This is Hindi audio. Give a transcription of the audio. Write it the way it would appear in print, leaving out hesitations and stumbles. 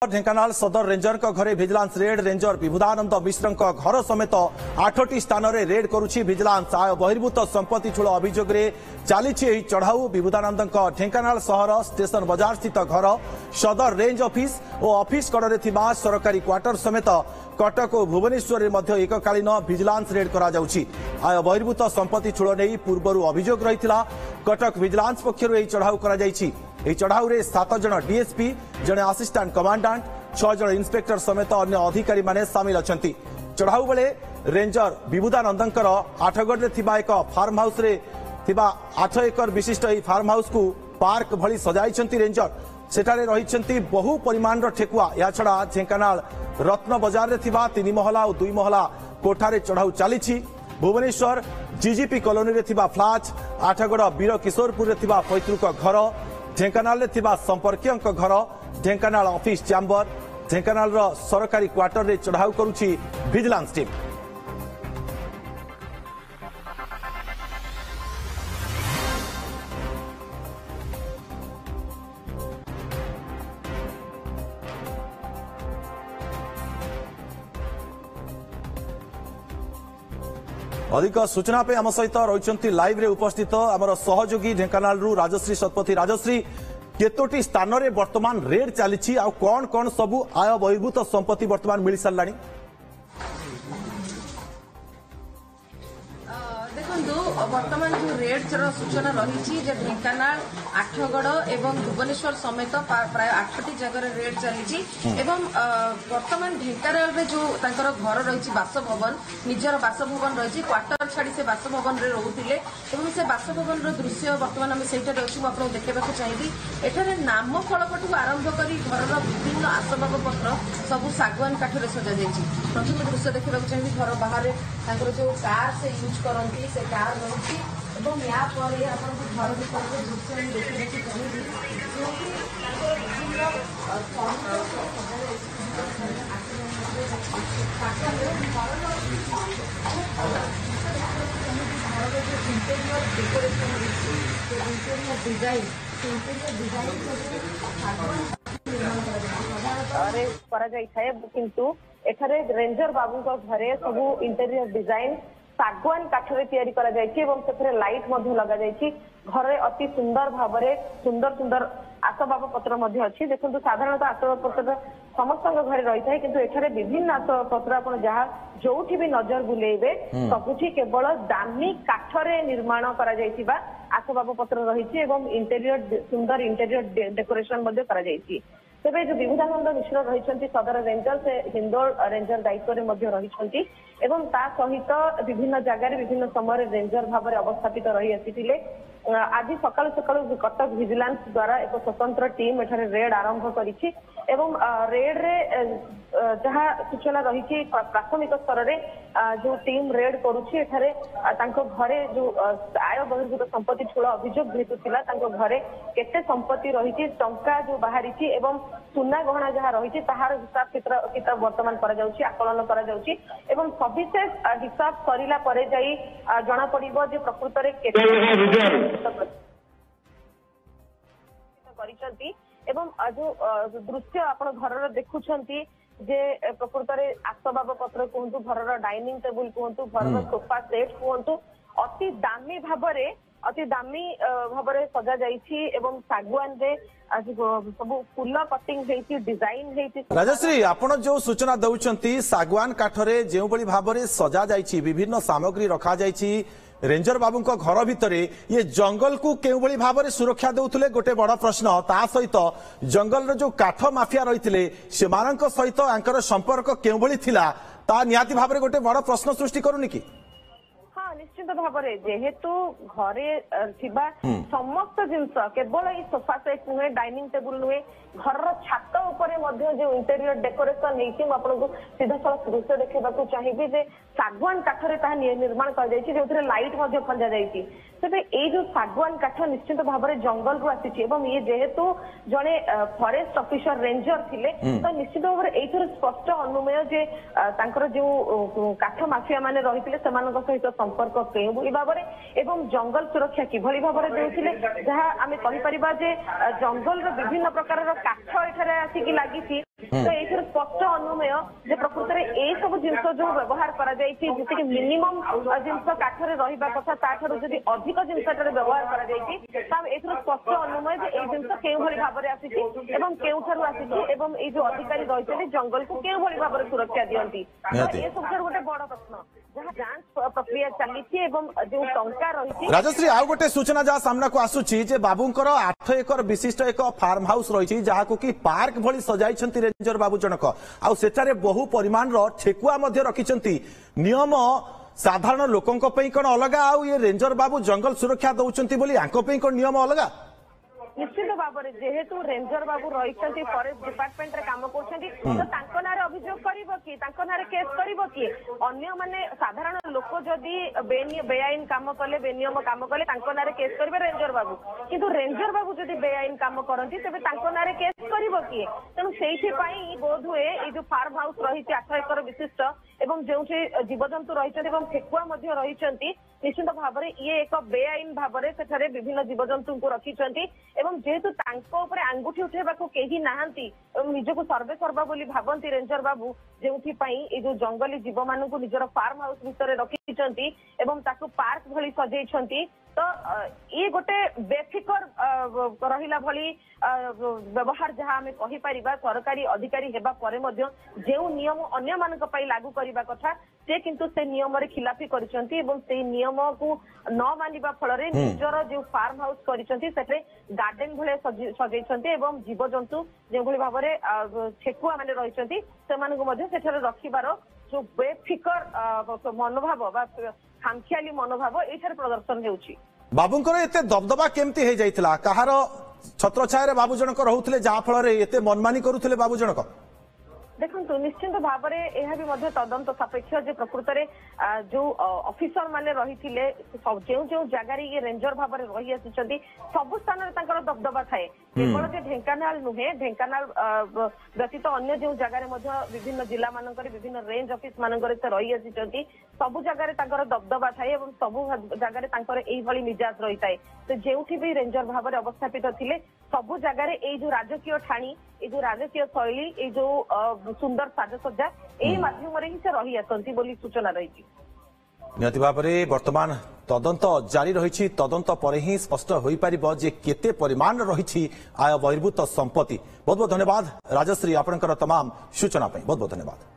ढेंकानाल सदर रेंजर घरे भिजिलांस रेड रेंजर विभुदानंद मिश्र घर समेत 8टी स्थान में रेड करुछि भिजिलांस आय बहिर्भूत संपत्ति ठूल अभियोग चली चढ़ाऊ विभुदानंद ढेंकानाल सहर स्टेशन बाजार स्थित घर सदर रेंज ऑफिस और ऑफिस कड़े सरकारी क्वार्टर समेत कटक और भुवनेश्वर में एककालीन भिजिलांस रेड करा जाउछि। आय बहिर्भूत संपत्ति ठूल नहीं पूर्व अभियोग रही कटक भिजिलांस पक्षर चढ़ाऊ करा जाइछि। चढ़ाऊ रे 7 जन डीएसपी जड़े असिस्टेंट कमांडेंट 6 जन इंस्पेक्टर समेत अन्य अधिकारी माने शामिल अछंती। चढ़ाऊ बेले रेंजर विभुदानंदंकर आठगढ़ रे थिबा एक फार्म हाउस रे थिबा 8 एकर विशिष्ट ई फार्म हाउस को पार्क भली सजाइछंती। रेंजर सेठारे रहिछंती बहु परिमाण रो ठेकुआ। या छडा ढेंकानाल रत्न बाजार रे थिबा 3 महला और 2 महला कोठारे चढ़ाऊ चलीछि। भुवनेश्वर जीजीपी कॉलोनी रे थिबा फ्लैट, आठगढ़ वीर किशोरपुर रे थिबा पैतृक घर, ढेंकानाल रे थिबा संपर्कीय घर, ढेंकानाल ऑफिस चैम्बर, ढेंकानाल रो सरकारी क्वार्टर रे चढ़ाऊ करुछि विजिलेंस टीम। अधिक सूचना पे आम सहित रही लाइव रे उपस्थित आमर सहयोगी ढेंकानाल राजश्री शतपथी। राजश्री, केतोटी स्थान रे वर्तमान रेड चली आ कौन कौन सबू आय बहिर्भूत संपत्ति वर्तमान मिल साराणी? वर्तमान जो रेड सूचना रही ढेंकानाल आठगढ़ एवं भुवनेश्वर समेत प्राय 8टी जगह रेड चली। वर्तमान ढेंकानाल में जो घर रही बासभवन निजर बासभवन रही क्वार्टर छाड़ी से बासभवन रे रोते से बासभवन दृश्य वर्तमान आम से देखा चाहिए। एठारे नाम फलकठू आरंभ कर घर विभिन्न आसबाब पत्र सब सागवान काठ में सजा जाइए। प्रथम दृश्य देखा चाहिए घर बाहर जो कार से यूज करती से कार रही या घर भर दृश्य देखा चाहिए जो किंतु एठारे रेंजर बाबू घरे सब इंटेरियर डिजाइन सागवान काठरे तैयारी करा जायछि एवं सेथरे लाइट मध्य लगा जायछि। घरे अति सुंदर भाबरे सुंदर सुंदर आसबाब पत्र मध्य अछि। देखंतु साधारणतः आसबाब पत्र समस्त घरे रही थाए किंतु एठारे विभिन्न आसबाब पत्र आपण जहा जोठी भी नजर बुलेइबे सबुठी केवल दामी काठरे निर्माण करा जायछि बा आसबाब पत्र रहिछि एवं इंटेरियर सुंदर इंटेरियर डेकोरेशन मध्य करा जायछि। तेबे जो विभुदानंद मिश्र रही सदर रेंजर से हिंदोल रेंजर दायित्व में रही एवं ता सहित विभिन्न जगह विभिन्न समय रेंजर भाव में अवस्थापित रही आसी। आज सकाल सकाल कटक विजिलेंस द्वारा एक स्वतंत्र टीम एठारे रेड आरंभ करिछि एवं रेड रे जहाँ सूचना रही प्राथमिक स्तर रे जो टीम रेड करुछि एठारे तांको घरे जो आय बहिर्भूत संपत्ति ठूल अभियोग भेटुथिला तांको घरे केते संपत्ति रही टंका जो बाहरी एवं सुना गहना जहाँ रही ताहार हिसाब किताब वर्तमान करा जाउछि आकलन करा जाउछि एवं सविशेष हिसाब सरिला परे जाई जणा पड़िबो जे प्रकृत रे केते करिसंती एवं जो दृश्य आपण घर देखुछंती जे प्रकृत रे आसबाब पत्र कहतु घर डाइनिंग टेबुल कहतु घर सोफा सेट कहतु अति दामी भाबरे अति दामी भाबरे सजा जाइछि एवं सागवान रे सब फूल कटिंग हेछि डिजाइन हेछि। राजश्री, आपण जो सूचना दउछंती सागवान काठरे जेउ बळी भाबरे सजा जाइछि विभिन्न सामग्री रखा जाइछि रेंजर बाबू घर भितर ये जंगल को केउ बळी भाबरे सुरक्षा देउथले गोटे बड़ प्रश्न। ता सहित जंगल रो जो काठ माफिया रहिथिले सेमानक सहित आंकर संपर्क केउ बळी थिला ता निहाती भाबरे गोटे बड़ प्रश्न सृष्टि करूनी कि? निश्चित भाव जेहेतु घरे समस्त जिनस केवल ये सोफा सेट नुहे डाइनिंग टेबुल नुहे घर छात उपरे जो इंटेरियर डेकोरेशन आपको सीधा सड़क दृश्य देखा चाहिए जे सागवान काठरे निर्माण कर लाइट खंजा जाइए। तेरे ये जो सागवान काठ निश्चित भाव में जंगल रू आसी ये जेहेतु जड़े फॉरेस्ट ऑफिसर रेंजर थिले तो निश्चित भाव में ये स्पष्ट अनुमेय जे जो काठ माफिया माने रही सहित संपर्क केउं भाव में एवं जंगल सुरक्षा किभली भाव में देउथिले जहाँ आमे कहि परिबा जे जंगल रो विभिन्न प्रकार काठ एठारे आसिकी लागिछि। तो ये स्पष्ट अनुमेय जे प्रकृत में ये सब जिनस जो व्यवहार करा जायछि जैसे कि मिनिमम जिनस काठरे रहिबा कथा ताठरो जदि अधिक जिनसटारे व्यवहार करा जायछि तब ए स्पष्ट अनुमेय जे ए जिनस केउ भली भाबरे आसीछि एवं केउठारु आसीछि एवं ए जो अधिकारी रहिछथि जंगल को केउ भली भाबरे सुरक्षा दियंती ए सब गोटे बड़ प्रश्न जहाँ जांच प्रक्रिया चलीछि एवं जो टंका रहिछि। राजश्री आउ गोटे सूचना जहाँ सामना को आसुछि जे बाबूंकर 8 एकर विशिष्ट एक फार्म हाउस रही जहां की पार्क भली सजाई रेंजर बाबू जनक आउ सेठारे बहु परिमाण ठेकुआ मध्य रखिछंती नियम साधारण लोकंक पई कोन अलगा आउ ये रेंजर बाबू जंगल सुरक्षा दउछंती बोली आंको पई कोन नियम अलगा निश्चित भाव में जेहेतु रेंजर बाबू रही फॉरेस्ट डिपार्टमेंट रे काम करछंती तो तांको नारे अभियोग करिवो कि तांको नारे केस करिवो कि अन्य माने साधारण लोक जदि बेआईन काम कले बेनियम काम कले तांको नारे केस करिवे रेंजर बाबू किंतु रेंजर बाबू जदि बेआईन काम करंती तबे तांको नारे केस करिवो कि तेणु सेठी पई बोध हुए ए जो फार्म हाउस रही 8 एकर विशिष्ट एवं जो जीवजंतु रही एवं ठेकुआ मध्य रही निश्चित भाव में ये एक बेआईन भाव में सेठारे विभिन्न जीवजंतु को रखिछंती एवं जेहेतु तांको ऊपर आंगुठी उठेबाको केही नाहांती एवं निजको सर्वे सर्वा बोली भाबंती रेंजर बाबू जेउथि पई ए जो जंगली जीव मानकु निजर फार्म हाउस भितरे रखिछंती एवं ताकु पार्क भली सजेइछंती तो ये गोटे बेफिकर रहिला भली व्यवहार जहाँ आम कहि परिबा सरकारी अधिकारी हेबा परे मध्य जेउ नियम अन्य मानक पई लागू करिबा कथा से किंतु से नियम रे खिलाफी करिसंती एवं से नियम को न मानिबा फलरे निजर जो फार्म हाउस करिसंती सेटे गार्डन भले सजेइछंती एवं जीवजंतु जे भली भाबरे ठेकुआ माने रहिसंती से मानक मध्य सेठारे रखिबार जो बेफिकर मनोभाव बा खामखियाली मनोभाव एठारे प्रदर्शन हेउची बाबूंकर एते दबदबा केमती हे जाइतला कहार छत्र छाया रे बाबू जनक रहुतले जा फल रे एते मनमानी करूतले बाबू जनक देखो निश्चित भाव में यह भी तदंत सापेक्ष जे प्रकृत में जो ऑफिसर माने रही जो जगार ये रेंजर भाव में रही आसी सबु स्थान में दबदबा थाए केवल जे ढेंकानाल नुहे ढेंकानाल व्यतीत अन्य जो जगार विभिन्न जिला मानक विभिन्न रेंज ऑफिस मानक रही आसी सबु जगार दबदबा थाए सबु जगार यही मिजाज रही थाए तो जो भी रेंजर भाव में अवस्थापित थिले सबु जगार जो राजकीय ठाणी ये जो राजकीय शैली ये जो सुंदर साजसज्जा यही माध्यम ही से रही आसती बोली सूचना रही निहति भाव में वर्तमान तदंत जारी रही तदंत पर ही स्पष्ट हो पार जे केते परिमाण रही आय बहिर्भूत संपत्ति बहुत बहुत धन्यवाद राजश्री आपनकर तमाम सूचना बहुत बहुत धन्यवाद।